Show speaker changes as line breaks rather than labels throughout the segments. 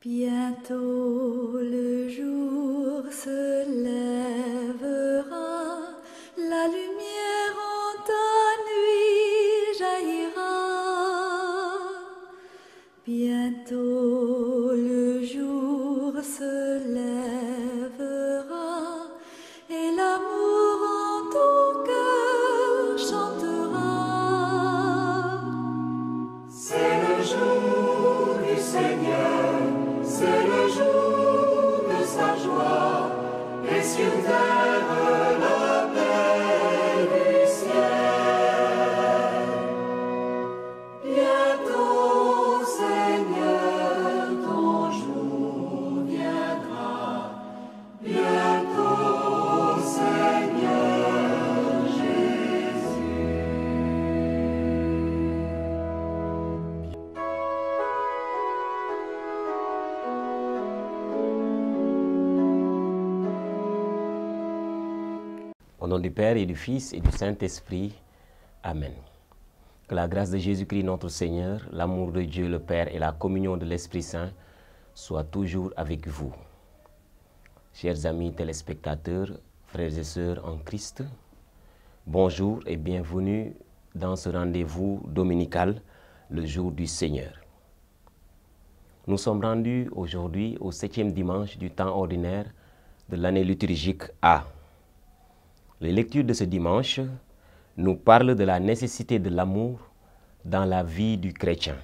Bientôt le jour se lèvera, la lumière en ta nuit jaillira. Bientôt le jour se lèvera et l'amour en ton cœur chantera.
C'est le jour du Seigneur, c'est le jour de sa joie, et sur terre la paix du ciel. Bientôt, Seigneur, ton jour viendra. Bientôt, Seigneur Jésus.
Au nom du Père et du Fils et du Saint-Esprit. Amen. Que la grâce de Jésus-Christ notre Seigneur, l'amour de Dieu le Père et la communion de l'Esprit Saint soient toujours avec vous. Chers amis téléspectateurs, frères et sœurs en Christ, bonjour et bienvenue dans ce rendez-vous dominical, le jour du Seigneur. Nous sommes rendus aujourd'hui au 7e dimanche du temps ordinaire de l'année liturgique A. Les lectures de ce dimanche nous parlent de la nécessité de l'amour dans la vie du chrétien.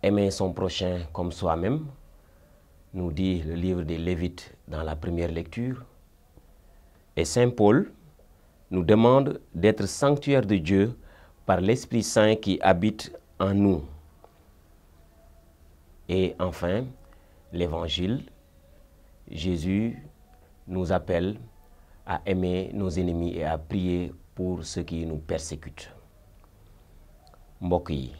Aimer son prochain comme soi-même, nous dit le livre des Lévites dans la première lecture. Et Saint Paul nous demande d'être sanctuaire de Dieu par l'Esprit Saint qui habite en nous. Et enfin, l'Évangile, Jésus nous appelle à aimer nos ennemis et à prier pour ceux qui nous persécutent. Mbokk yi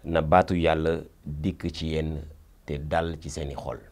na baatu Yàlla dikk ci yéen te dal ci seeni xol.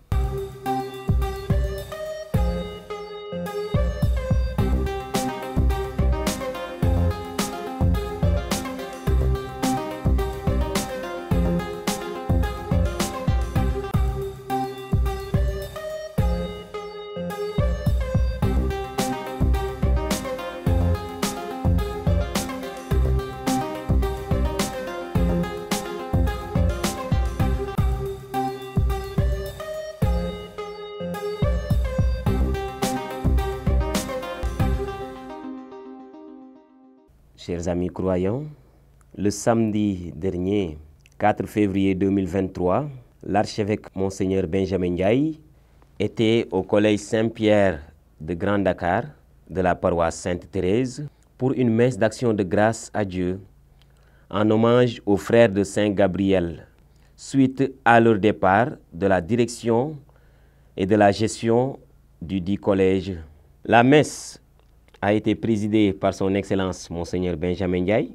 Chers amis croyants, le samedi dernier, 4 février 2023, l'archevêque Monseigneur Benjamin Ndiaye était au collège Saint-Pierre de Grand Dakar de la paroisse Sainte-Thérèse pour une messe d'action de grâce à Dieu en hommage aux frères de Saint-Gabriel suite à leur départ de la direction et de la gestion du dit collège. La messe a été présidé par son Excellence Monseigneur Benjamin Ndiaye,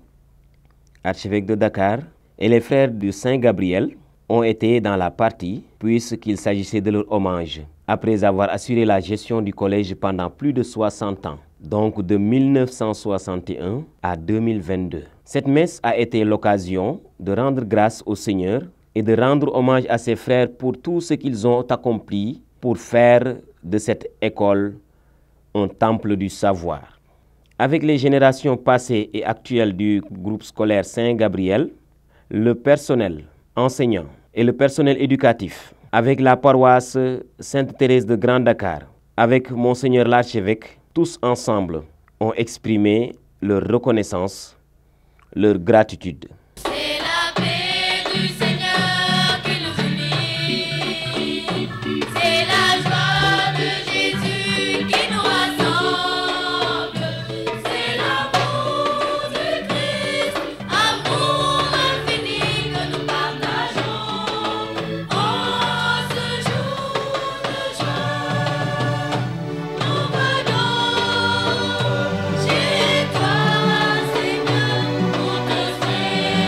archevêque de Dakar, et les frères de Saint-Gabriel ont été dans la partie puisqu'il s'agissait de leur hommage, après avoir assuré la gestion du collège pendant plus de 60 ans, donc de 1961 à 2022. Cette messe a été l'occasion de rendre grâce au Seigneur et de rendre hommage à ses frères pour tout ce qu'ils ont accompli pour faire de cette école un temple du savoir. Avec les générations passées et actuelles du groupe scolaire Saint-Gabriel, le personnel enseignant et le personnel éducatif, avec la paroisse Sainte-Thérèse de Grand Dakar, avec Monseigneur l'archevêque, tous ensemble ont exprimé leur reconnaissance, leur gratitude.
C'est la paix du Seigneur qui nous unit. C'est la joie de Jésus qui nous rassemble. C'est l'amour du Christ, amour infini que nous partageons. En ce jour de joie, nous venons chez toi, Seigneur, pour te célébrer.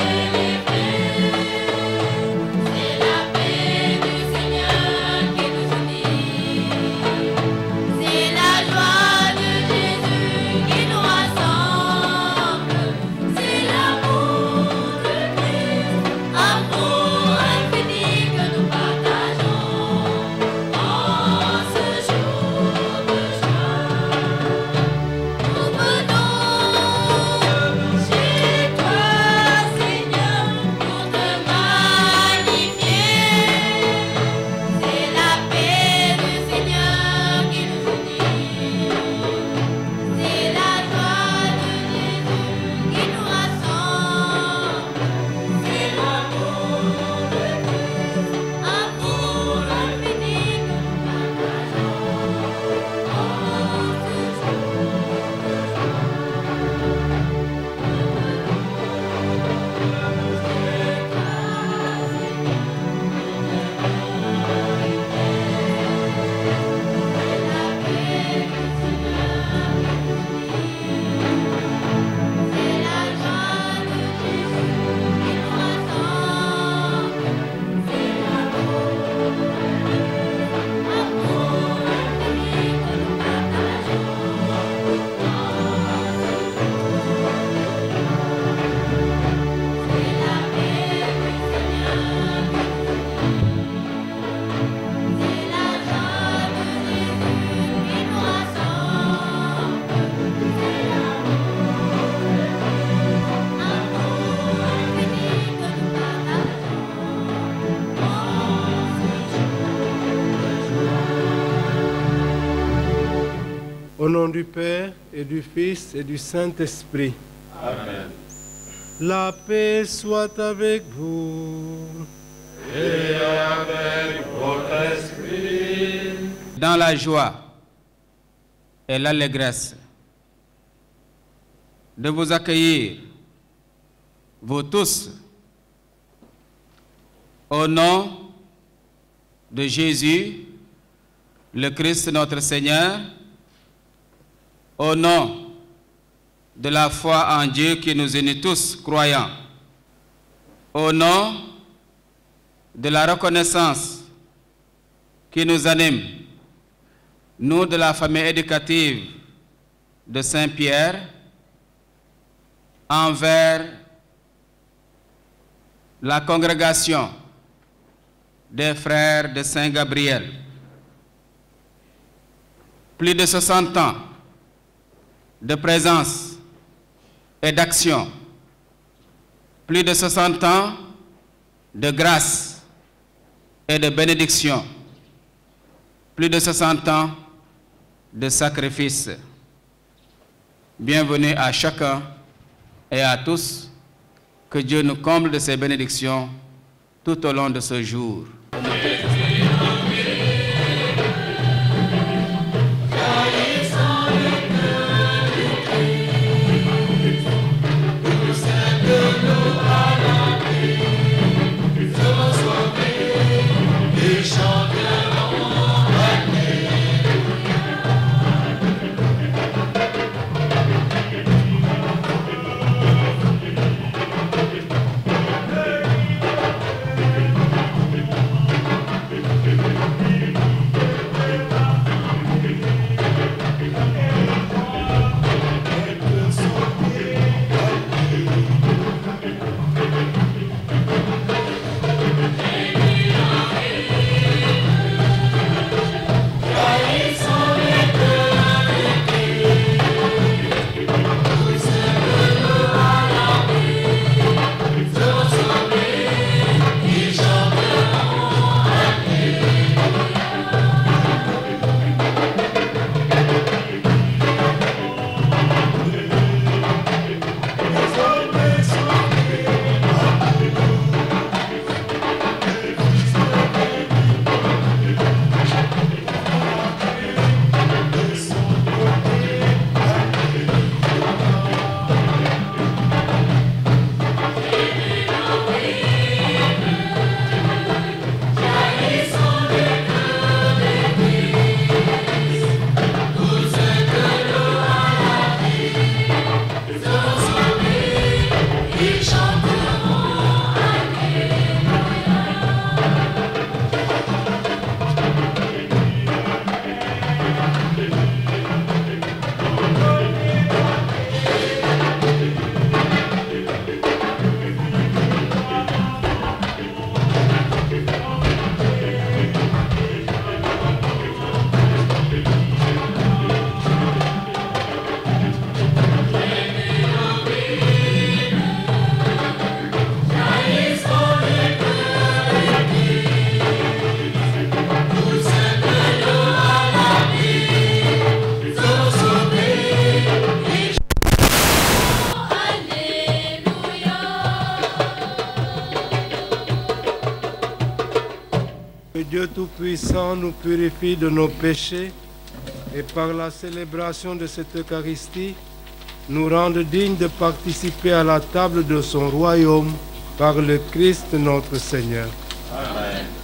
Au nom du Père et du Fils et du Saint-Esprit.
Amen.
La paix soit avec vous.
Et avec votre esprit.
Dans la joie et l'allégresse de vous accueillir, vous tous, au nom de Jésus, le Christ notre Seigneur, au nom de la foi en Dieu qui nous unit tous croyants, au nom de la reconnaissance qui nous anime, nous de la famille éducative de Saint-Pierre, envers la congrégation des frères de Saint-Gabriel. Plus de 60 ans de présence et d'action, plus de 60 ans de grâce et de bénédiction, plus de 60 ans de sacrifice. Bienvenue à chacun et à tous. Que Dieu nous comble de ses bénédictions tout au long de ce jour.
Que Dieu Tout-Puissant nous purifie de nos péchés et par la célébration de cette Eucharistie, nous rende dignes de participer à la table de son royaume par le Christ notre Seigneur.
Amen.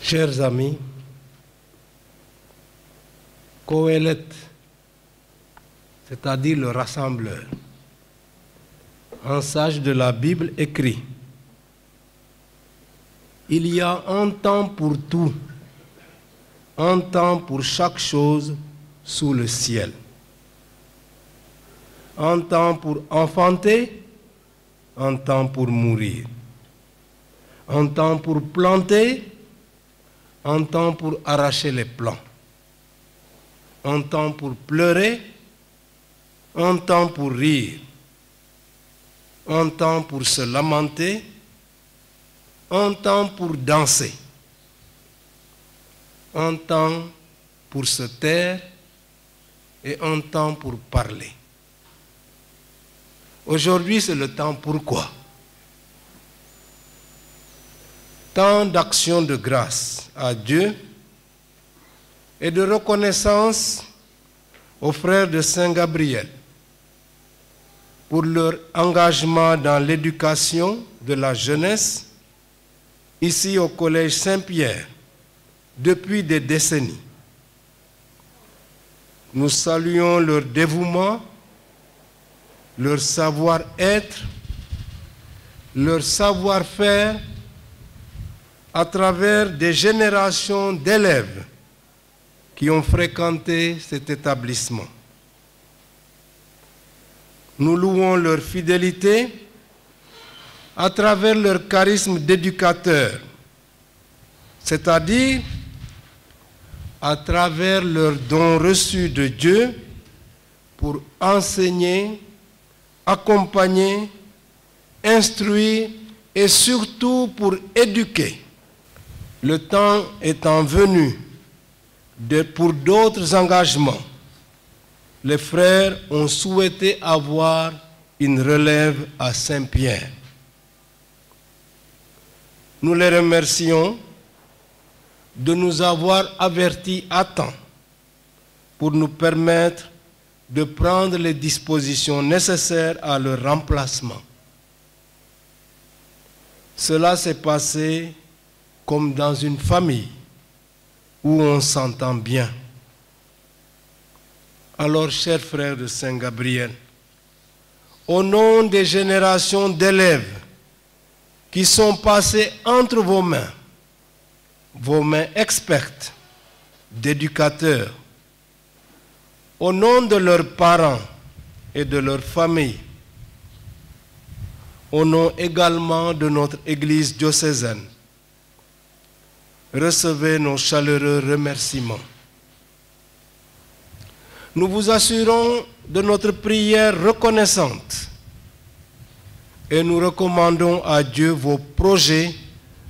Chers amis, Qohélet, c'est-à-dire le rassembleur, un sage de la Bible écrit: il y a un temps pour tout, un temps pour chaque chose sous le ciel. Un temps pour enfanter, un temps pour mourir. Un temps pour planter, un temps pour arracher les plants. Un temps pour pleurer, un temps pour rire. Un temps pour se lamenter, un temps pour danser. Un temps pour se taire et un temps pour parler. Aujourd'hui, c'est le temps pourquoi. Temps d'action de grâce à Dieu et de reconnaissance aux frères de Saint-Gabriel pour leur engagement dans l'éducation de la jeunesse ici au Collège Saint-Pierre depuis des décennies. Nous saluons leur dévouement, leur savoir-être, leur savoir-faire à travers des générations d'élèves qui ont fréquenté cet établissement. Nous louons leur fidélité à travers leur charisme d'éducateur, c'est-à-dire à travers leurs dons reçus de Dieu pour enseigner, accompagner, instruire et surtout pour éduquer. Le temps étant venu pour d'autres engagements, les frères ont souhaité avoir une relève à Saint-Pierre. Nous les remercions de nous avoir avertis à temps pour nous permettre de prendre les dispositions nécessaires à leur remplacement. Cela s'est passé comme dans une famille où on s'entend bien. Alors, chers frères de Saint-Gabriel, au nom des générations d'élèves qui sont passés entre vos mains expertes, d'éducateurs, au nom de leurs parents et de leurs familles, au nom également de notre Église diocésaine, recevez nos chaleureux remerciements. Nous vous assurons de notre prière reconnaissante et nous recommandons à Dieu vos projets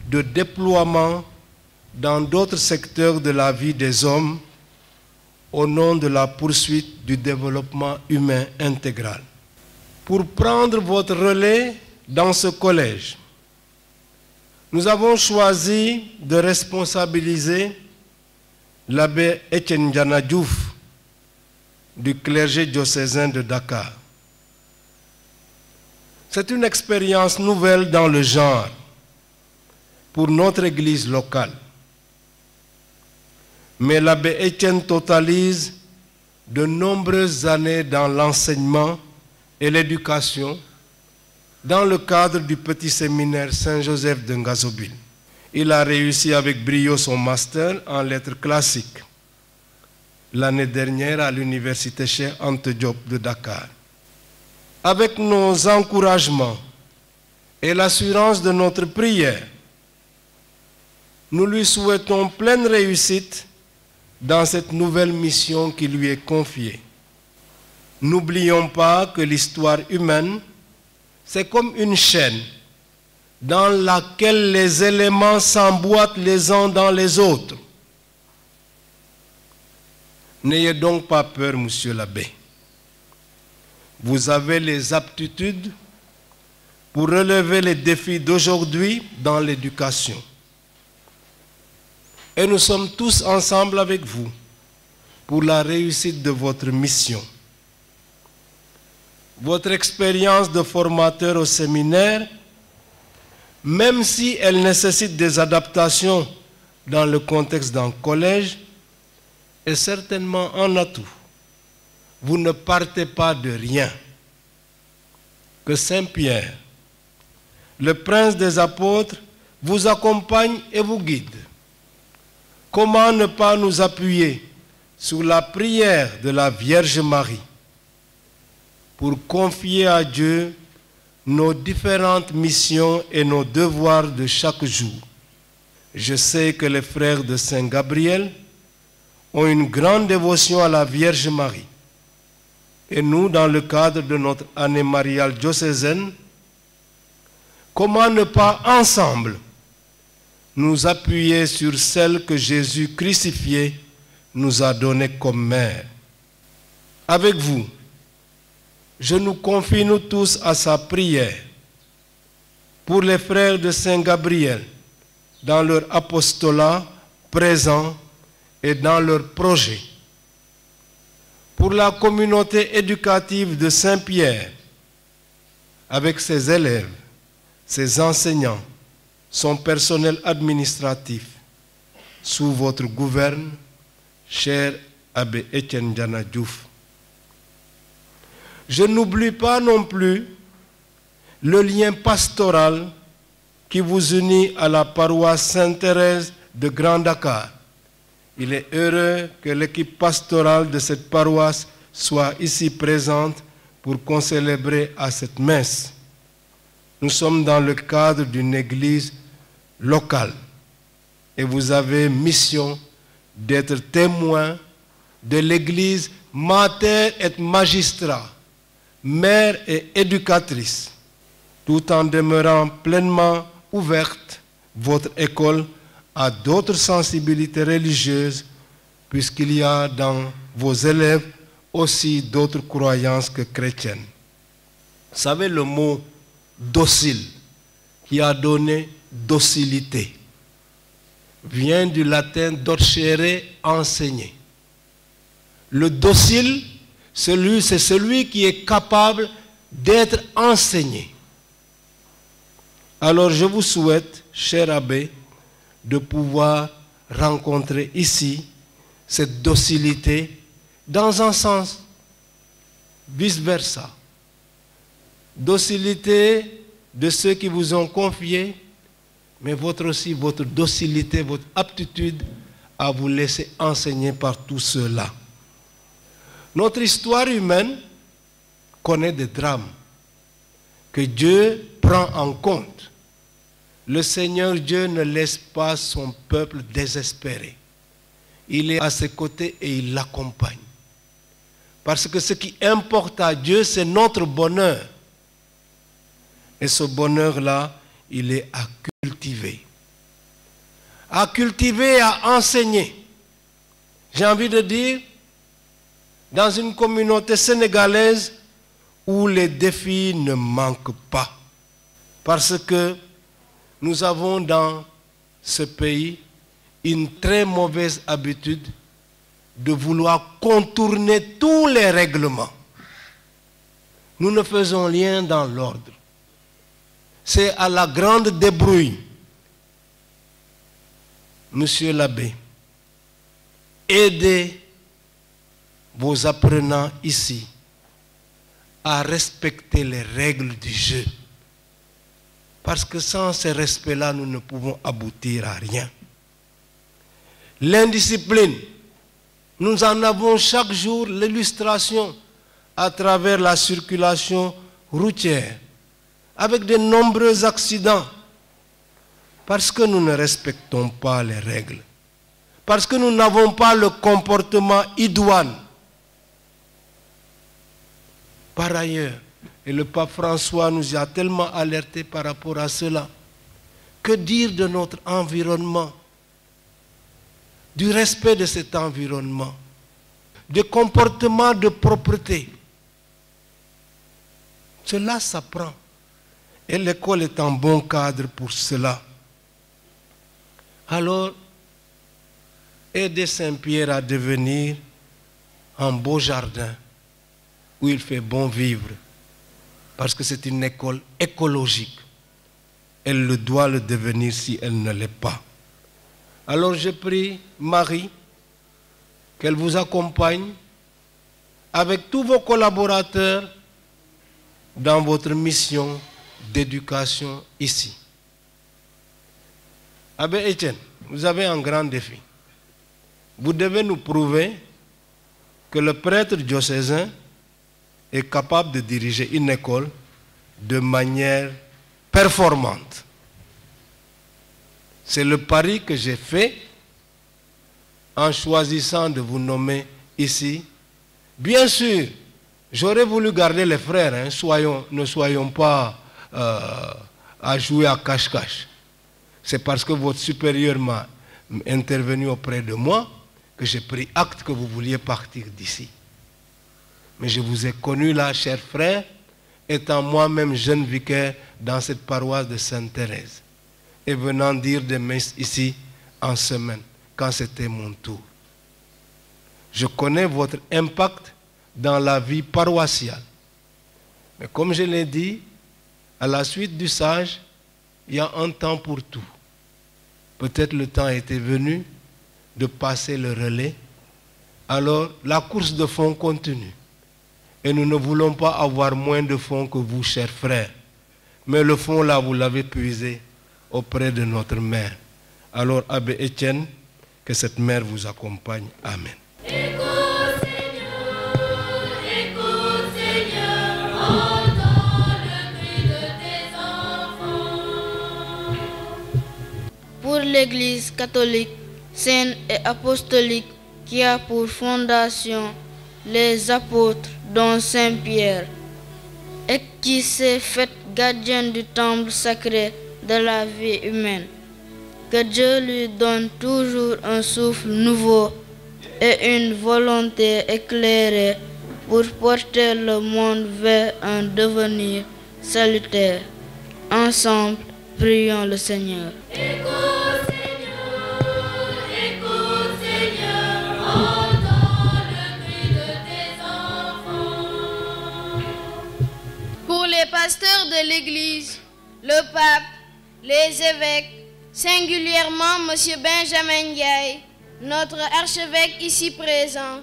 de déploiement dans d'autres secteurs de la vie des hommes au nom de la poursuite du développement humain intégral. Pour prendre votre relais dans ce collège, nous avons choisi de responsabiliser l'abbé Etienne Ndiana Diouf du clergé diocésain de Dakar. C'est une expérience nouvelle dans le genre pour notre église locale. Mais l'abbé Etienne totalise de nombreuses années dans l'enseignement et l'éducation dans le cadre du petit séminaire Saint-Joseph de Ngazobil. Il a réussi avec brio son master en lettres classiques l'année dernière à l'université Cheikh Anta Diop de Dakar. Avec nos encouragements et l'assurance de notre prière, nous lui souhaitons pleine réussite dans cette nouvelle mission qui lui est confiée. N'oublions pas que l'histoire humaine, c'est comme une chaîne dans laquelle les éléments s'emboîtent les uns dans les autres. N'ayez donc pas peur, monsieur l'abbé. Vous avez les aptitudes pour relever les défis d'aujourd'hui dans l'éducation. Et nous sommes tous ensemble avec vous pour la réussite de votre mission. Votre expérience de formateur au séminaire, même si elle nécessite des adaptations dans le contexte d'un collège est certainement un atout. Vous ne partez pas de rien. Que Saint-Pierre, le prince des apôtres, vous accompagne et vous guide. Comment ne pas nous appuyer sur la prière de la Vierge Marie pour confier à Dieu nos différentes missions et nos devoirs de chaque jour? Je sais que les frères de Saint-Gabriel ont une grande dévotion à la Vierge Marie. Et nous, dans le cadre de notre année mariale diocésaine, comment ne pas ensemble nous appuyer sur celle que Jésus crucifié nous a donnée comme mère? Avec vous, je nous confie nous tous à sa prière pour les frères de Saint-Gabriel dans leur apostolat présent et dans leurs projets, pour la communauté éducative de Saint-Pierre, avec ses élèves, ses enseignants, son personnel administratif, sous votre gouverne, cher Abbé Étienne Diana Diouf. Je n'oublie pas non plus le lien pastoral qui vous unit à la paroisse Sainte-Thérèse de Grand Dakar. Il est heureux que l'équipe pastorale de cette paroisse soit ici présente pour qu'on célèbre à cette messe. Nous sommes dans le cadre d'une église locale et vous avez mission d'être témoin de l'église mater et magistrat, mère et éducatrice, tout en demeurant pleinement ouverte votre école à d'autres sensibilités religieuses, puisqu'il y a dans vos élèves aussi d'autres croyances que chrétiennes. Vous savez le mot docile, qui a donné docilité, vient du latin docere, enseigner. Le docile, c'est celui qui est capable d'être enseigné. Alors je vous souhaite, cher abbé, de pouvoir rencontrer ici cette docilité dans un sens, vice-versa. Docilité de ceux qui vous ont confié, mais aussi votre docilité, votre aptitude à vous laisser enseigner par tous ceux-là. Notre histoire humaine connaît des drames que Dieu prend en compte. Le Seigneur Dieu ne laisse pas son peuple désespéré. Il est à ses côtés et il l'accompagne. Parce que ce qui importe à Dieu, c'est notre bonheur. Et ce bonheur-là, il est à cultiver. À cultiver et à enseigner. J'ai envie de dire, dans une communauté sénégalaise où les défis ne manquent pas. Parce que nous avons dans ce pays une très mauvaise habitude de vouloir contourner tous les règlements. Nous ne faisons rien dans l'ordre. C'est à la grande débrouille. Monsieur l'abbé, aidez vos apprenants ici à respecter les règles du jeu. Parce que sans ces respects-là, nous ne pouvons aboutir à rien. L'indiscipline, nous en avons chaque jour l'illustration à travers la circulation routière, avec de nombreux accidents, parce que nous ne respectons pas les règles, parce que nous n'avons pas le comportement idoine. Par ailleurs, et le pape François nous a tellement alertés par rapport à cela. Que dire de notre environnement? Du respect de cet environnement, des comportements de propreté. Cela s'apprend. Et l'école est un bon cadre pour cela. Alors, aidez Saint-Pierre à devenir un beau jardin où il fait bon vivre. Parce que c'est une école écologique. Elle doit le devenir si elle ne l'est pas. Alors je prie Marie qu'elle vous accompagne avec tous vos collaborateurs dans votre mission d'éducation ici. Abbé Etienne, vous avez un grand défi. Vous devez nous prouver que le prêtre diocésain est capable de diriger une école de manière performante. C'est le pari que j'ai fait en choisissant de vous nommer ici. Bien sûr, j'aurais voulu garder les frères, hein, ne soyons pas à jouer à cache-cache. C'est parce que votre supérieur m'a intervenu auprès de moi que j'ai pris acte que vous vouliez partir d'ici. Mais je vous ai connu là, chers frères, étant moi-même jeune vicaire dans cette paroisse de Sainte-Thérèse et venant dire des messes ici en semaine, quand c'était mon tour. Je connais votre impact dans la vie paroissiale. Mais comme je l'ai dit, à la suite du sage, il y a un temps pour tout. Peut-être le temps était venu de passer le relais. Alors, la course de fond continue. Et nous ne voulons pas avoir moins de fonds que vous, chers frères. Mais le fond, là, vous l'avez puisé auprès de notre mère. Alors, Abbé Etienne, que cette mère vous accompagne. Amen.
Écoute Seigneur, entends le cri de tes enfants.
Pour l'Église catholique, sainte et apostolique, qui a pour fondation les apôtres, dont Saint Pierre, et qui s'est fait gardien du temple sacré de la vie humaine. Que Dieu lui donne toujours un souffle nouveau et une volonté éclairée pour porter le monde vers un devenir salutaire. Ensemble, prions le Seigneur.
Écoute Seigneur, entends le cri de tes enfants.
Pour les pasteurs de l'Église, le pape, les évêques, singulièrement M. Benjamin Ndiaye, notre archevêque ici présent,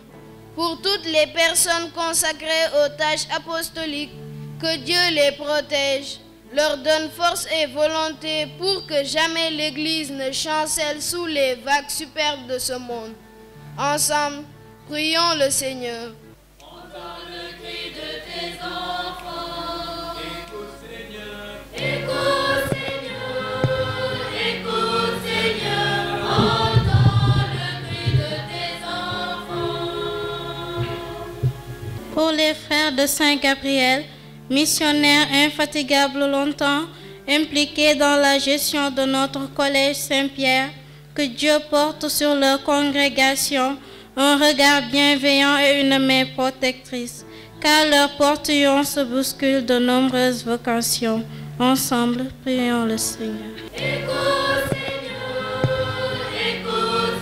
pour toutes les personnes consacrées aux tâches apostoliques, que Dieu les protège, leur donne force et volonté pour que jamais l'Église ne chancelle sous les vagues superbes de ce monde. Ensemble, prions le Seigneur.
Entends le cri de tes enfants. Écoute Seigneur, entends le cri de tes enfants.
Pour les frères de Saint-Gabriel, missionnaires infatigables longtemps impliqués dans la gestion de notre collège Saint-Pierre, que Dieu porte sur leur congrégation un regard bienveillant et une main protectrice, car leur portillon se bouscule de nombreuses vocations. Ensemble, prions le Seigneur.
Écoute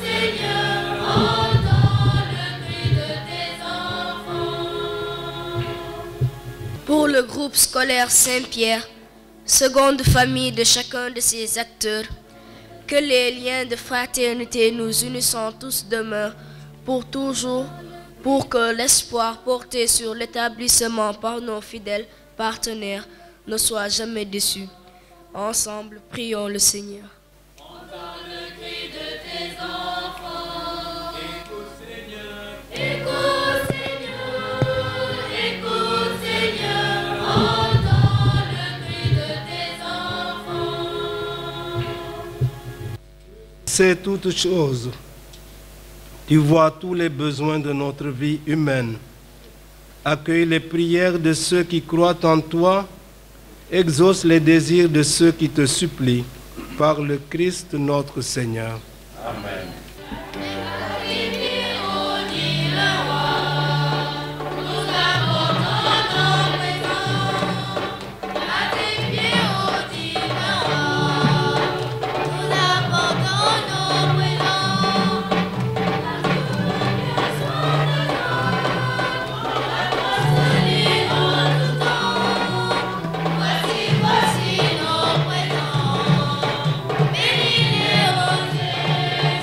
Seigneur, entends le cri de tes enfants.
Pour le groupe scolaire Saint-Pierre, seconde famille de chacun de ses acteurs, que les liens de fraternité nous unissant tous demeurent pour toujours, pour que l'espoir porté sur l'établissement par nos fidèles partenaires ne soit jamais déçu. Ensemble, prions le Seigneur.
Entends le cri de tes enfants. Écoute Seigneur, entends le cri de tes enfants.
C'est toute chose. Tu vois tous les besoins de notre vie humaine. Accueille les prières de ceux qui croient en toi. Exauce les désirs de ceux qui te supplient. Par le Christ notre Seigneur.
Amen.
Voici nos présents, bénis les rosiers.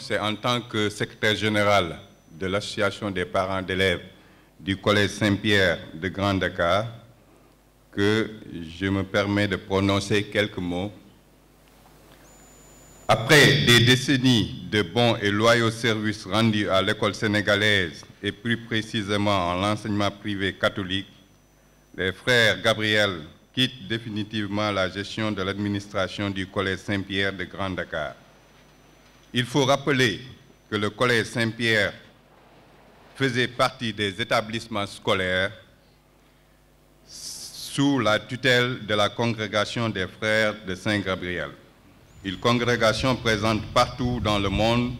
c'est en tant que secrétaire général de l'association des parents d'élèves du Collège Saint-Pierre de Grand Dakar que je me permets de prononcer quelques mots. Après des décennies de bons et loyaux services rendus à l'école sénégalaise et plus précisément en l'enseignement privé catholique, les frères Gabriel quittent définitivement la gestion de l'administration du Collège Saint-Pierre de Grand Dakar. Il faut rappeler que le Collège Saint-Pierre faisait partie des établissements scolaires sous la tutelle de la congrégation des frères de Saint-Gabriel. Une congrégation présente partout dans le monde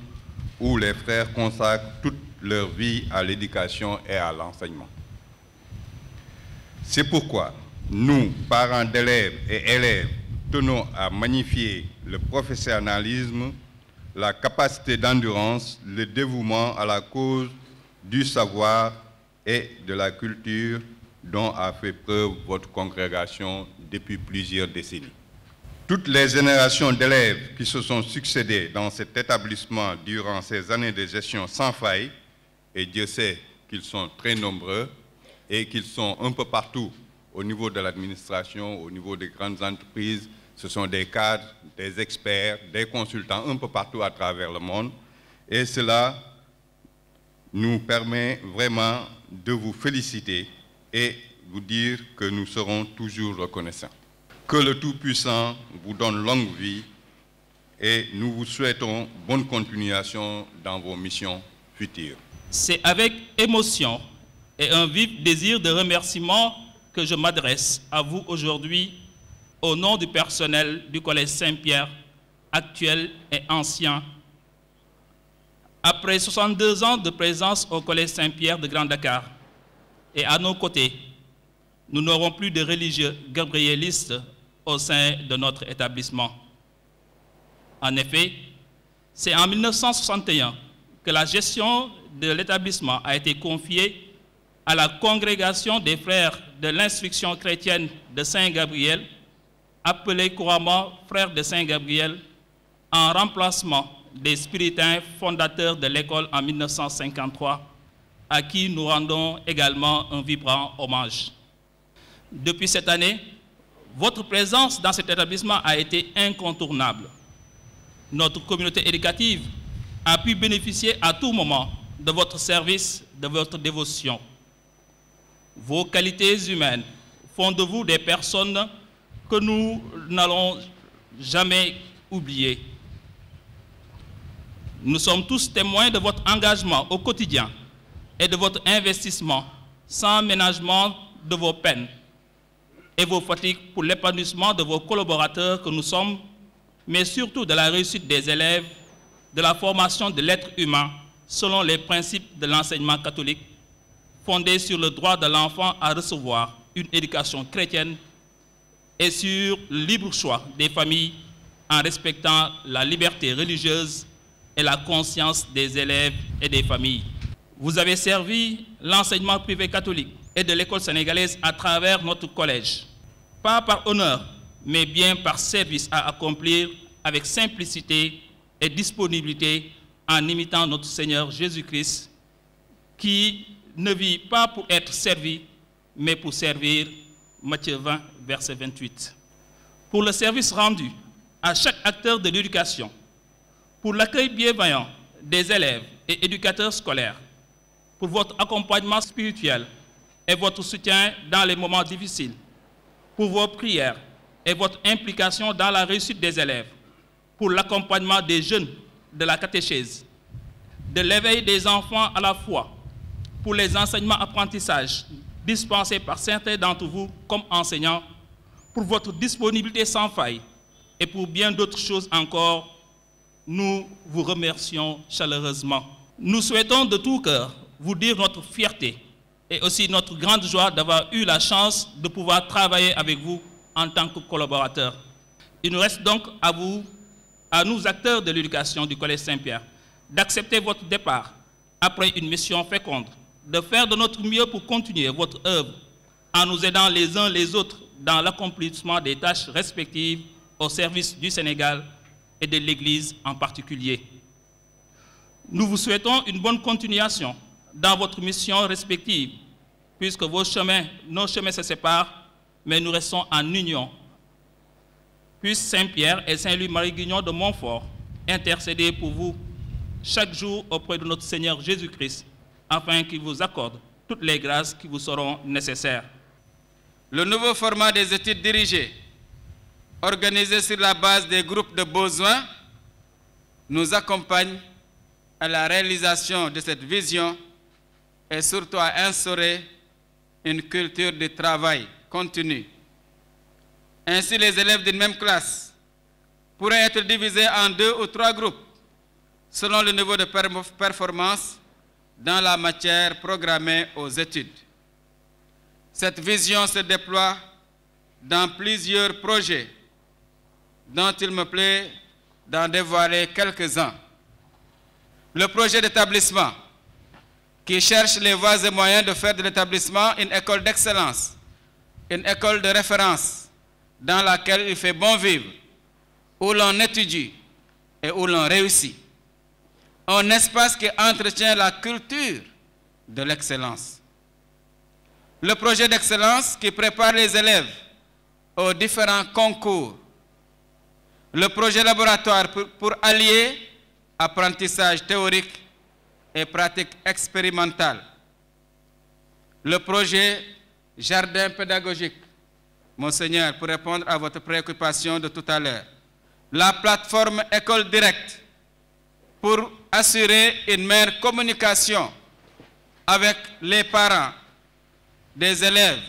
où les frères consacrent toute leur vie à l'éducation et à l'enseignement. C'est pourquoi nous, parents d'élèves et élèves, tenons à magnifier le professionnalisme, la capacité d'endurance, le dévouement à la cause du savoir et de la culture dont a fait preuve votre congrégation depuis plusieurs décennies. Toutes les générations d'élèves qui se sont succédées dans cet établissement durant ces années de gestion sans faille, et Dieu sait qu'ils sont très nombreux et qu'ils sont un peu partout au niveau de l'administration, au niveau des grandes entreprises, ce sont des cadres, des experts, des consultants un peu partout à travers le monde. Et cela nous permet vraiment de vous féliciter et vous dire que nous serons toujours reconnaissants. Que le Tout-Puissant vous donne longue vie et nous vous souhaitons bonne continuation dans vos missions futures.
C'est avec émotion et un vif désir de remerciement que je m'adresse à vous aujourd'hui au nom du personnel du Collège Saint-Pierre, actuel et ancien. Après 62 ans de présence au Collège Saint-Pierre de Grand Dakar, et à nos côtés, nous n'aurons plus de religieux gabriélistes au sein de notre établissement. En effet, c'est en 1961 que la gestion de l'établissement a été confiée à la congrégation des frères de l'instruction chrétienne de Saint-Gabriel, appelée couramment frères de Saint-Gabriel, en remplacement des spiritains fondateurs de l'école en 1953, à qui nous rendons également un vibrant hommage. Depuis cette année, votre présence dans cet établissement a été incontournable. Notre communauté éducative a pu bénéficier à tout moment de votre service, de votre dévotion. Vos qualités humaines font de vous des personnes que nous n'allons jamais oublier. Nous sommes tous témoins de votre engagement au quotidien et de votre investissement sans ménagement de vos peines et vos fatigues pour l'épanouissement de vos collaborateurs que nous sommes, mais surtout de la réussite des élèves, de la formation de l'être humain selon les principes de l'enseignement catholique, fondé sur le droit de l'enfant à recevoir une éducation chrétienne et sur le libre choix des familles en respectant la liberté religieuse et la conscience des élèves et des familles. Vous avez servi l'enseignement privé catholique et de l'école sénégalaise à travers notre collège, pas par honneur, mais bien par service à accomplir avec simplicité et disponibilité en imitant notre Seigneur Jésus-Christ, qui ne vit pas pour être servi, mais pour servir. Matthieu 20, verset 28. Pour le service rendu à chaque acteur de l'éducation, pour l'accueil bienveillant des élèves et éducateurs scolaires, pour votre accompagnement spirituel et votre soutien dans les moments difficiles, pour vos prières et votre implication dans la réussite des élèves, pour l'accompagnement des jeunes de la catéchèse, de l'éveil des enfants à la foi, pour les enseignements apprentissages dispensés par certains d'entre vous comme enseignants, pour votre disponibilité sans faille et pour bien d'autres choses encore, nous vous remercions chaleureusement. Nous souhaitons de tout cœur vous dire notre fierté et aussi notre grande joie d'avoir eu la chance de pouvoir travailler avec vous en tant que collaborateurs. Il nous reste donc à vous, à nous acteurs de l'éducation du Collège Saint-Pierre, d'accepter votre départ après une mission féconde, de faire de notre mieux pour continuer votre œuvre en nous aidant les uns les autres dans l'accomplissement des tâches respectives au service du Sénégal et de l'Église en particulier. Nous vous souhaitons une bonne continuation dans votre mission respective, puisque nos chemins se séparent, mais nous restons en union. Puisse Saint-Pierre et Saint-Louis-Marie-Guignon de Montfort intercéder pour vous chaque jour auprès de notre Seigneur Jésus-Christ, afin qu'il vous accorde toutes les grâces qui vous seront nécessaires.
Le nouveau format des études dirigées, organisé sur la base des groupes de besoins, nous accompagne à la réalisation de cette vision et surtout à instaurer une culture de travail continu. Ainsi, les élèves d'une même classe pourraient être divisés en 2 ou 3 groupes selon le niveau de performance dans la matière programmée aux études. Cette vision se déploie dans plusieurs projets dont il me plaît d'en dévoiler quelques-uns. Le projet d'établissement qui cherche les voies et moyens de faire de l'établissement une école d'excellence, une école de référence dans laquelle il fait bon vivre, où l'on étudie et où l'on réussit. Un espace qui entretient la culture de l'excellence. Le projet d'excellence qui prépare les élèves aux différents concours. Le projet laboratoire pour allier apprentissage théorique et pratique expérimentale. Le projet jardin pédagogique, Monseigneur, pour répondre à votre préoccupation de tout à l'heure. La plateforme École Directe pour assurer une meilleure communication avec les parents des élèves,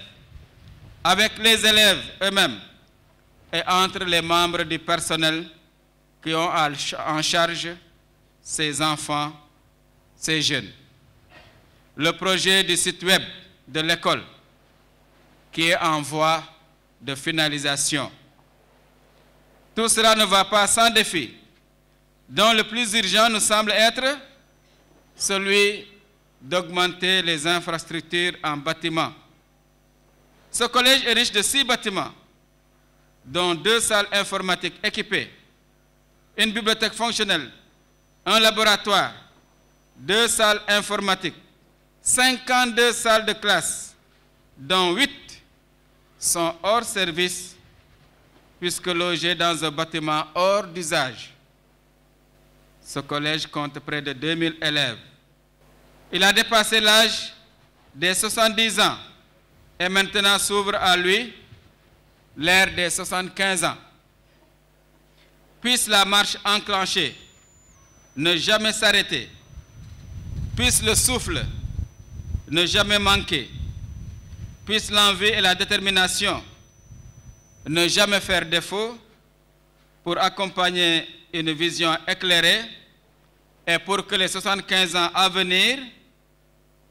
avec les élèves eux-mêmes et entre les membres du personnel qui ont en charge ces enfants, ces jeunes. Le projet du site web de l'école qui est en voie de finalisation. Tout cela ne va pas sans défi, dont le plus urgent nous semble être celui d'augmenter les infrastructures en bâtiments. Ce collège est riche de 6 bâtiments, dont 2 salles informatiques équipées, une bibliothèque fonctionnelle, un laboratoire, 2 salles informatiques, 52 salles de classe, dont 8 sont hors service, puisque logés dans un bâtiment hors d'usage. Ce collège compte près de 2000 élèves. Il a dépassé l'âge des 70 ans et maintenant s'ouvre à lui l'ère des 75 ans. Puisse la marche enclenchée ne jamais s'arrêter. Puisse le souffle ne jamais manquer. Puisse l'envie et la détermination ne jamais faire défaut pour accompagner une vision éclairée et pour que les 75 ans à venir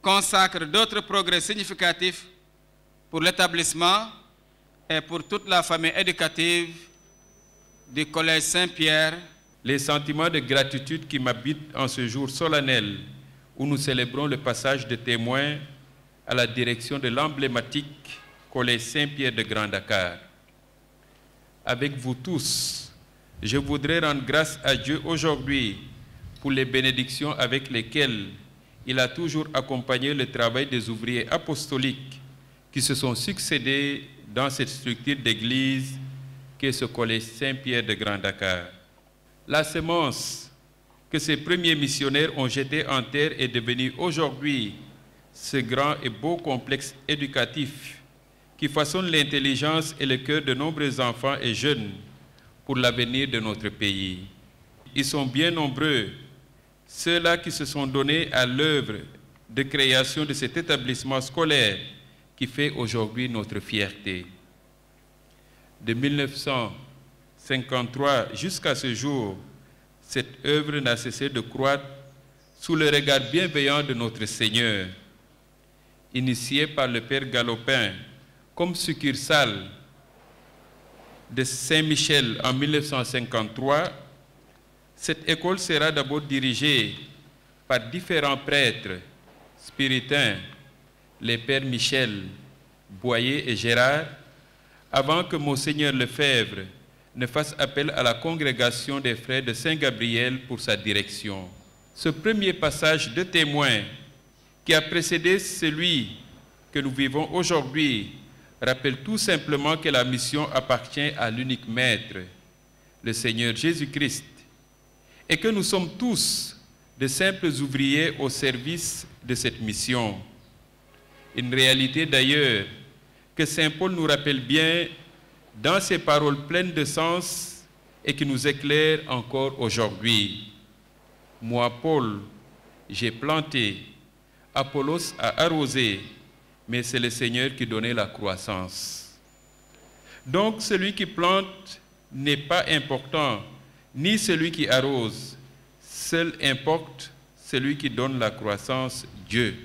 consacrent d'autres progrès significatifs pour l'établissement et pour toute la famille éducative du Collège Saint-Pierre.
Les sentiments de gratitude qui m'habitent en ce jour solennel où nous célébrons le passage de témoins à la direction de l'emblématique Collège Saint-Pierre de Grand Dakar. Avec vous tous, je voudrais rendre grâce à Dieu aujourd'hui pour les bénédictions avec lesquelles il a toujours accompagné le travail des ouvriers apostoliques qui se sont succédés dans cette structure d'église qu'est ce Collège Saint-Pierre de Grand Dakar. La semence que ces premiers missionnaires ont jetée en terre est devenue aujourd'hui ce grand et beau complexe éducatif qui façonne l'intelligence et le cœur de nombreux enfants et jeunes pour l'avenir de notre pays. Ils sont bien nombreux, ceux-là qui se sont donnés à l'œuvre de création de cet établissement scolaire qui fait aujourd'hui notre fierté. De 1953 jusqu'à ce jour, cette œuvre n'a cessé de croître sous le regard bienveillant de notre Seigneur. Initié par le Père Galopin comme succursale de Saint-Michel en 1953, cette école sera d'abord dirigée par différents prêtres spiritains, les Pères Michel, Boyer et Gérard, avant que Monseigneur Lefebvre ne fasse appel à la congrégation des frères de Saint-Gabriel pour sa direction. Ce premier passage de témoin qui a précédé celui que nous vivons aujourd'hui rappelle tout simplement que la mission appartient à l'unique Maître, le Seigneur Jésus-Christ, et que nous sommes tous de simples ouvriers au service de cette mission. Une réalité d'ailleurs que Saint Paul nous rappelle bien dans ses paroles pleines de sens et qui nous éclaire encore aujourd'hui. Moi, Paul, j'ai planté, Apollos a arrosé, mais c'est le Seigneur qui donnait la croissance. Donc celui qui plante n'est pas important, ni celui qui arrose. Seul importe celui qui donne la croissance, Dieu.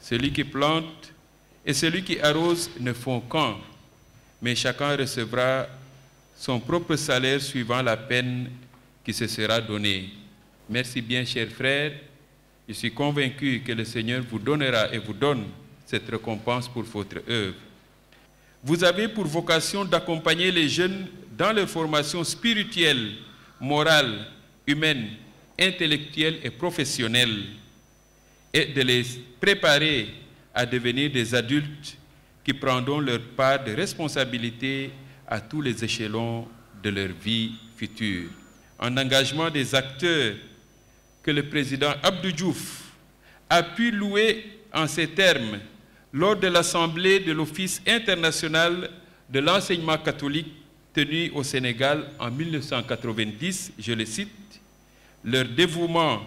Celui qui plante et celui qui arrose ne font qu'un, mais chacun recevra son propre salaire suivant la peine qui se sera donnée. Merci bien, chers frères. Je suis convaincu que le Seigneur vous donnera et vous donne cette récompense pour votre œuvre. Vous avez pour vocation d'accompagner les jeunes dans leur formation spirituelle, morale, humaine, intellectuelle et professionnelle, et de les préparer à devenir des adultes qui prendront leur part de responsabilité à tous les échelons de leur vie future. Un engagement des acteurs que le président Abdou Diouf a pu louer en ces termes lors de l'Assemblée de l'Office international de l'enseignement catholique tenue au Sénégal en 1990, je le cite, « Leur dévouement,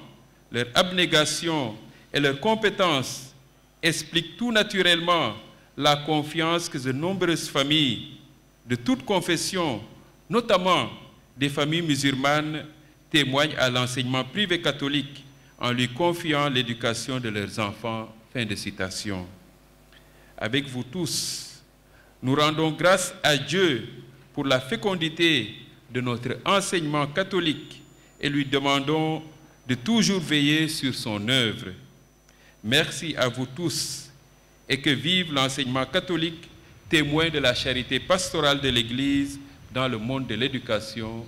leur abnégation et leur compétence expliquent tout naturellement la confiance que de nombreuses familles de toutes confessions, notamment des familles musulmanes, témoignent à l'enseignement privé catholique en lui confiant l'éducation de leurs enfants. » Fin de citation. Avec vous tous, nous rendons grâce à Dieu pour la fécondité de notre enseignement catholique et lui demandons de toujours veiller sur son œuvre. Merci à vous tous et que vive l'enseignement catholique, témoin de la charité pastorale de l'Église dans le monde de l'éducation.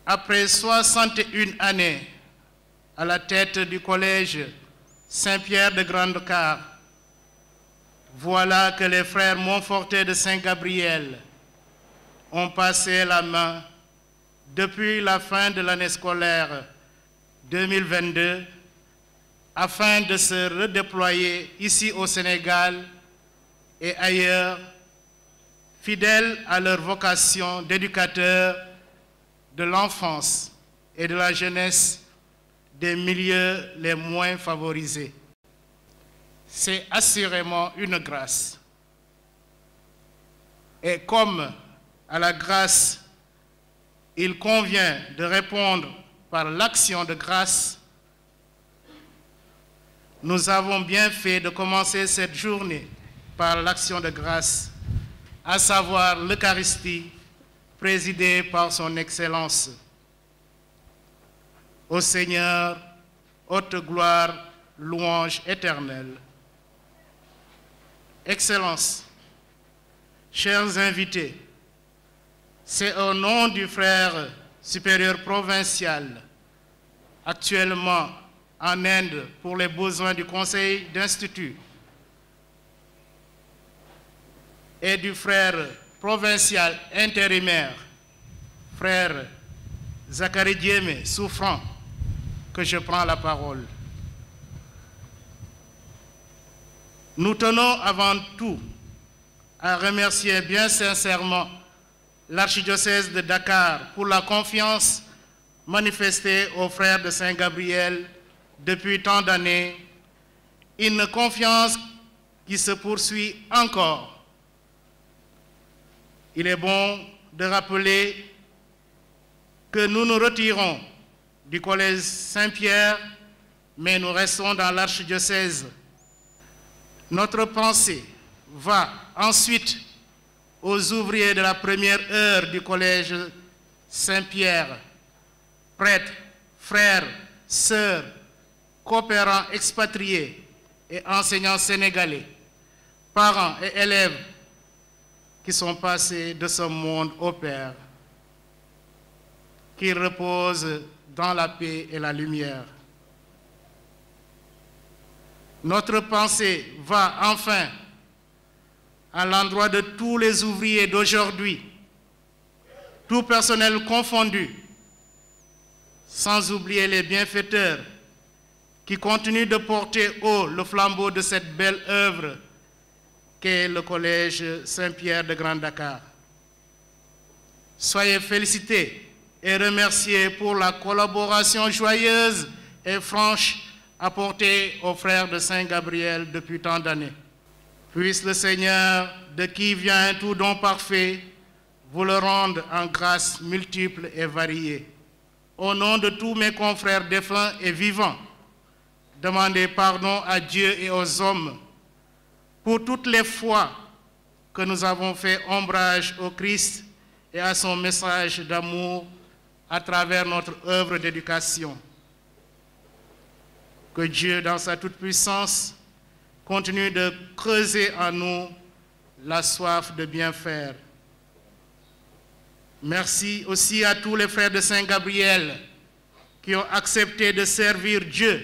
Après 61 années à la tête du collège Saint-Pierre de Grande-Care, voilà que les frères Montfortais de Saint-Gabriel ont passé la main depuis la fin de l'année scolaire 2022 afin de se redéployer ici au Sénégal et ailleurs, fidèles à leur vocation d'éducateurs de l'enfance et de la jeunesse des milieux les moins favorisés. C'est assurément une grâce. Et comme à la grâce, il convient de répondre par l'action de grâce, nous avons bien fait de commencer cette journée par l'action de grâce, à savoir l'Eucharistie, présidée par son Excellence. Au Seigneur, haute gloire, louange éternelle. Excellence, chers invités, c'est au nom du frère supérieur provincial, actuellement en Inde pour les besoins du conseil d'institut, et du frère provincial intérimaire, frère Zachary Diémé, souffrant, que je prends la parole. Nous tenons avant tout à remercier bien sincèrement l'archidiocèse de Dakar pour la confiance manifestée aux frères de Saint-Gabriel depuis tant d'années, une confiance qui se poursuit encore. Il est bon de rappeler que nous nous retirons du collège Saint-Pierre, mais nous restons dans l'archidiocèse. Notre pensée va ensuite aux ouvriers de la première heure du collège Saint-Pierre, prêtres, frères, sœurs, coopérants expatriés et enseignants sénégalais, parents et élèves qui sont passés de ce monde au Père, qui reposent dans la paix et la lumière. Notre pensée va enfin à l'endroit de tous les ouvriers d'aujourd'hui, tout personnel confondu, sans oublier les bienfaiteurs qui continuent de porter haut le flambeau de cette belle œuvre qu'est le Collège Saint-Pierre de Grand Dakar. Soyez félicités et remerciés pour la collaboration joyeuse et franche apportée aux frères de Saint-Gabriel depuis tant d'années. Puisse le Seigneur, de qui vient tout don parfait, vous le rendre en grâces multiples et variées. Au nom de tous mes confrères défunts et vivants, demandez pardon à Dieu et aux hommes pour toutes les fois que nous avons fait ombrage au Christ et à son message d'amour à travers notre œuvre d'éducation. Que Dieu, dans sa toute-puissance, continue de creuser en nous la soif de bien faire. Merci aussi à tous les frères de Saint-Gabriel qui ont accepté de servir Dieu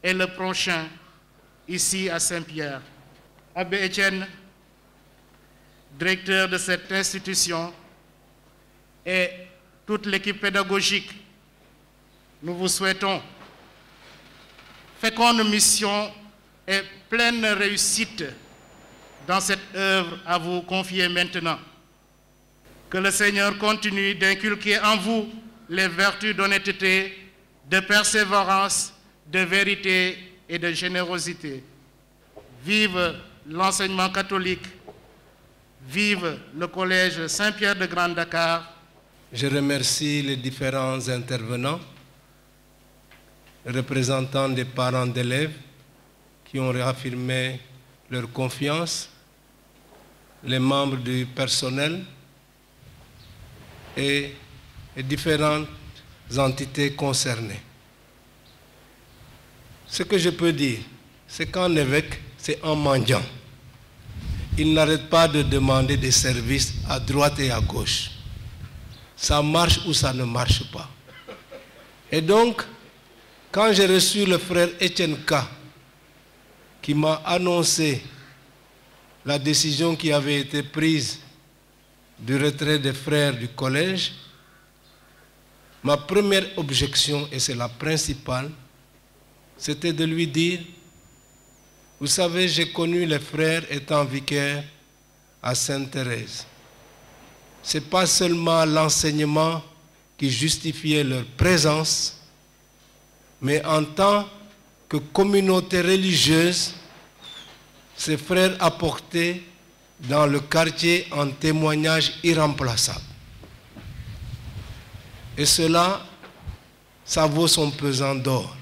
et le prochain ici à Saint-Pierre. Abbé Étienne, directeur de cette institution, et toute l'équipe pédagogique, nous vous souhaitons féconde mission et pleine réussite dans cette œuvre à vous confier maintenant. Que le Seigneur continue d'inculquer en vous les vertus d'honnêteté, de persévérance, de vérité et de générosité. Vive l'enseignement catholique, vive le Collège Saint-Pierre de Grand Dakar.
Je remercie les différents intervenants, représentants des parents d'élèves qui ont réaffirmé leur confiance, les membres du personnel et les différentes entités concernées. Ce que je peux dire, c'est qu'un évêque, c'est un mendiant. Il n'arrête pas de demander des services à droite et à gauche. Ça marche ou ça ne marche pas. Et donc, quand j'ai reçu le frère Étienne K, qui m'a annoncé la décision qui avait été prise du retrait des frères du collège, ma première objection, et c'est la principale, c'était de lui dire, vous savez, j'ai connu les frères étant vicaires à Sainte-Thérèse. Ce n'est pas seulement l'enseignement qui justifiait leur présence, mais en tant que communauté religieuse, ces frères apportaient dans le quartier un témoignage irremplaçable. Et cela, ça vaut son pesant d'or.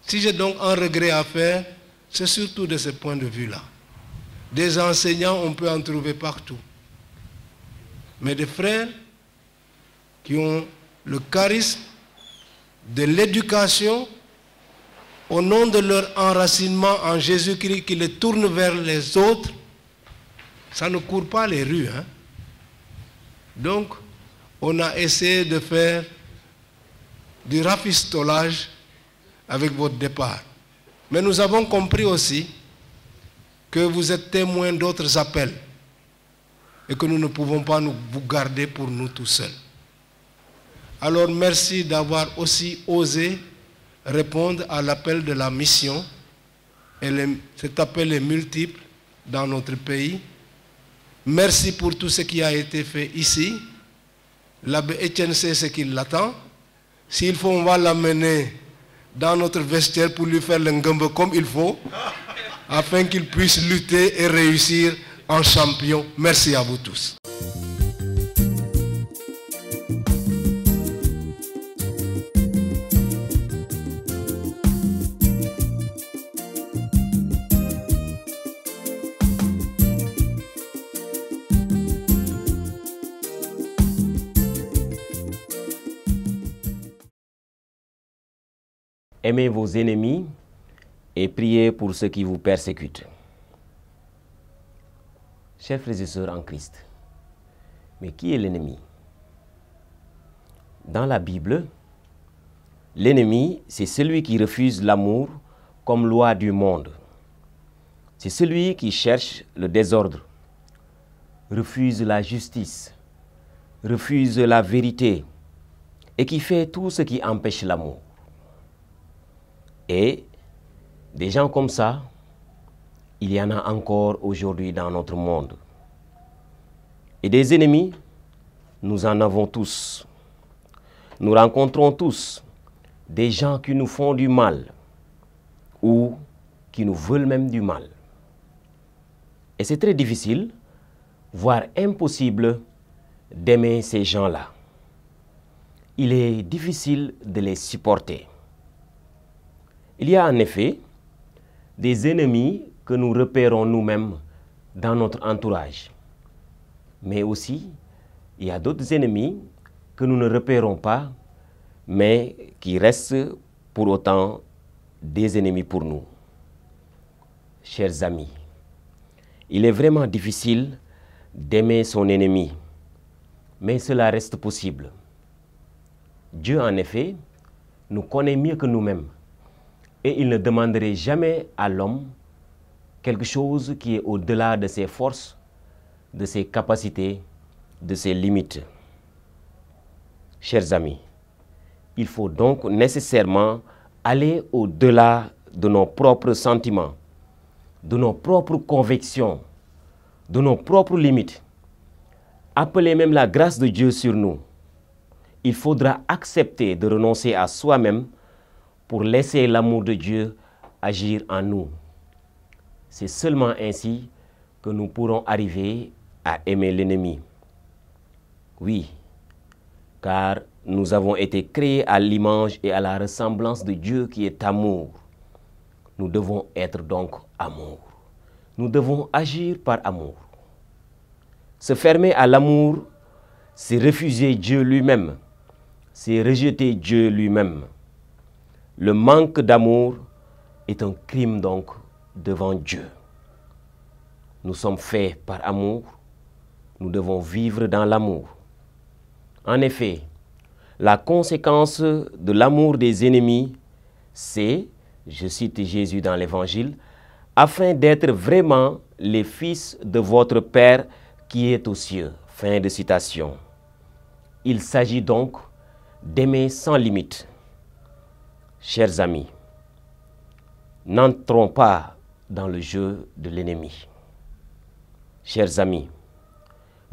Si j'ai donc un regret à faire, c'est surtout de ce point de vue-là. Des enseignants, on peut en trouver partout. Mais des frères qui ont le charisme de l'éducation au nom de leur enracinement en Jésus-Christ qui les tourne vers les autres, ça ne court pas les rues. Hein? Donc, on a essayé de faire du rafistolage avec votre départ. Mais nous avons compris aussi que vous êtes témoins d'autres appels et que nous ne pouvons pas vous garder pour nous tout seuls. Alors merci d'avoir aussi osé répondre à l'appel de la mission. Et cet appel est multiple dans notre pays. Merci pour tout ce qui a été fait ici. L'abbé Étienne sait ce qui l'attend. S'il faut, on va l'amener dans notre vestiaire pour lui faire le ngumbe comme il faut, afin qu'il puisse lutter et réussir en champion. Merci à vous tous.
Aimez vos ennemis et priez pour ceux qui vous persécutent. Chers frères et sœurs en Christ, mais qui est l'ennemi? Dans la Bible, L'ennemi, c'est celui qui refuse l'amour comme loi du monde. C'est celui qui cherche le désordre, refuse la justice, refuse la vérité et qui fait tout ce qui empêche l'amour. Et des gens comme ça, il y en a encore aujourd'hui dans notre monde. Et des ennemis, nous en avons tous. Nous rencontrons tous des gens qui nous font du mal ou qui nous veulent même du mal. Et c'est très difficile, voire impossible, d'aimer ces gens-là. Il est difficile de les supporter. Il y a en effet des ennemis que nous repérons nous-mêmes dans notre entourage. Mais aussi, il y a d'autres ennemis que nous ne repérons pas, mais qui restent pour autant des ennemis pour nous. Chers amis, il est vraiment difficile d'aimer son ennemi, mais cela reste possible. Dieu, en effet, nous connaît mieux que nous-mêmes et il ne demanderait jamais à l'homme quelque chose qui est au-delà de ses forces, de ses capacités, de ses limites. Chers amis, il faut donc nécessairement aller au-delà de nos propres sentiments, de nos propres convictions, de nos propres limites. Appeler même la grâce de Dieu sur nous. Il faudra accepter de renoncer à soi-même pour laisser l'amour de Dieu agir en nous. C'est seulement ainsi que nous pourrons arriver à aimer l'ennemi. Oui, car nous avons été créés à l'image et à la ressemblance de Dieu qui est amour. Nous devons être donc amour. Nous devons agir par amour. Se fermer à l'amour, c'est refuser Dieu lui-même, c'est rejeter Dieu lui-même. Le manque d'amour est un crime donc devant Dieu. Nous sommes faits par amour, nous devons vivre dans l'amour. En effet, la conséquence de l'amour des ennemis, c'est, je cite Jésus dans l'Évangile, afin d'être vraiment les fils de votre Père qui est aux cieux. Fin de citation. Il s'agit donc d'aimer sans limite. Chers amis, n'entrons pas dans le jeu de l'ennemi. Chers amis,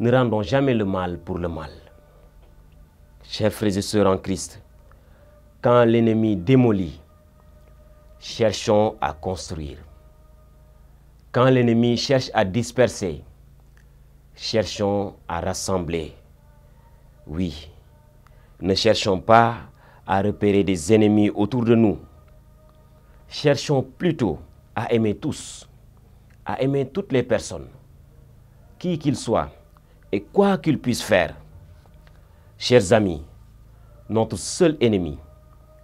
ne rendons jamais le mal pour le mal. Chers frères et sœurs en Christ, quand l'ennemi démolit, cherchons à construire. Quand l'ennemi cherche à disperser, cherchons à rassembler. Oui, ne cherchons pas à repérer des ennemis autour de nous. Cherchons plutôt à aimer tous, à aimer toutes les personnes, qui qu'ils soient et quoi qu'ils puissent faire. Chers amis, notre seul ennemi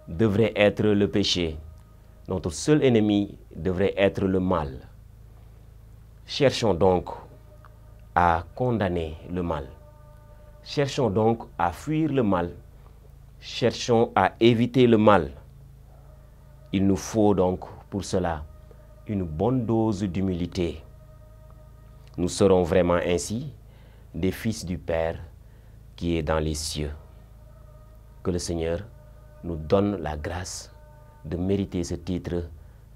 devrait être le péché. Notre seul ennemi devrait être le mal. Cherchons donc à condamner le mal. Cherchons donc à fuir le mal. Cherchons à éviter le mal. Il nous faut donc pour cela une bonne dose d'humilité. Nous serons vraiment ainsi des fils du Père qui est dans les cieux. Que le Seigneur nous donne la grâce de mériter ce titre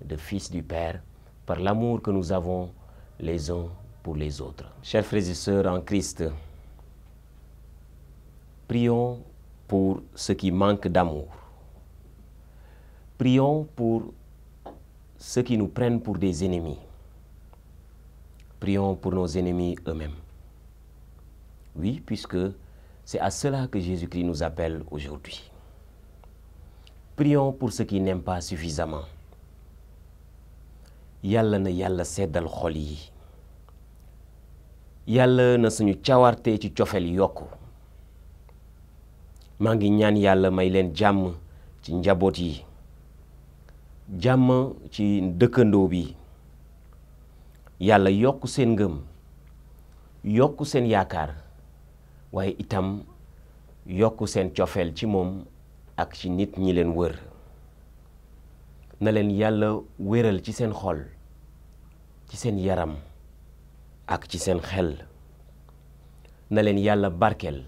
de fils du Père par l'amour que nous avons les uns pour les autres. Chers frères et sœurs en Christ, prions pour ceux qui manquent d'amour. Prions pour ceux qui nous prennent pour des ennemis. Prions pour nos ennemis eux-mêmes. Oui, puisque c'est à cela que Jésus-Christ nous appelle aujourd'hui. Prions pour ceux qui n'aiment pas suffisamment. Yàlla na Yàlla seddal xol yi. Yàlla na suñu cawarte ci cofeel yokku. Maa ngi ñaan Yàlla may leen jàmm ci njaboot yi. Jàmm ci dëkkandoo bi. Yàlla yokku seen ngëm, yokku seen yaakaar, waaye itam yokku seen cofeel ci moom ak ci nit ñi leen wër. na leen yàlla wéral ci seen xol, ci seen yaram ak ci seen xel. na leen yàlla barkel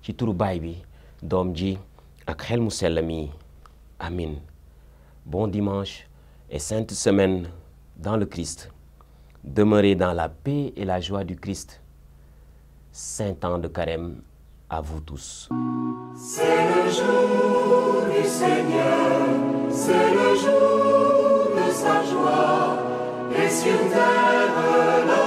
ci turu Baay bi, Doom ji ak xel mu sell mi. Amin. Bon dimanche et sainte semaine dans le Christ. Demeurez dans la paix et la joie du Christ. Saint temps de carême à vous tous.
C'est le jour du Seigneur, c'est le jour de sa joie, et sur terre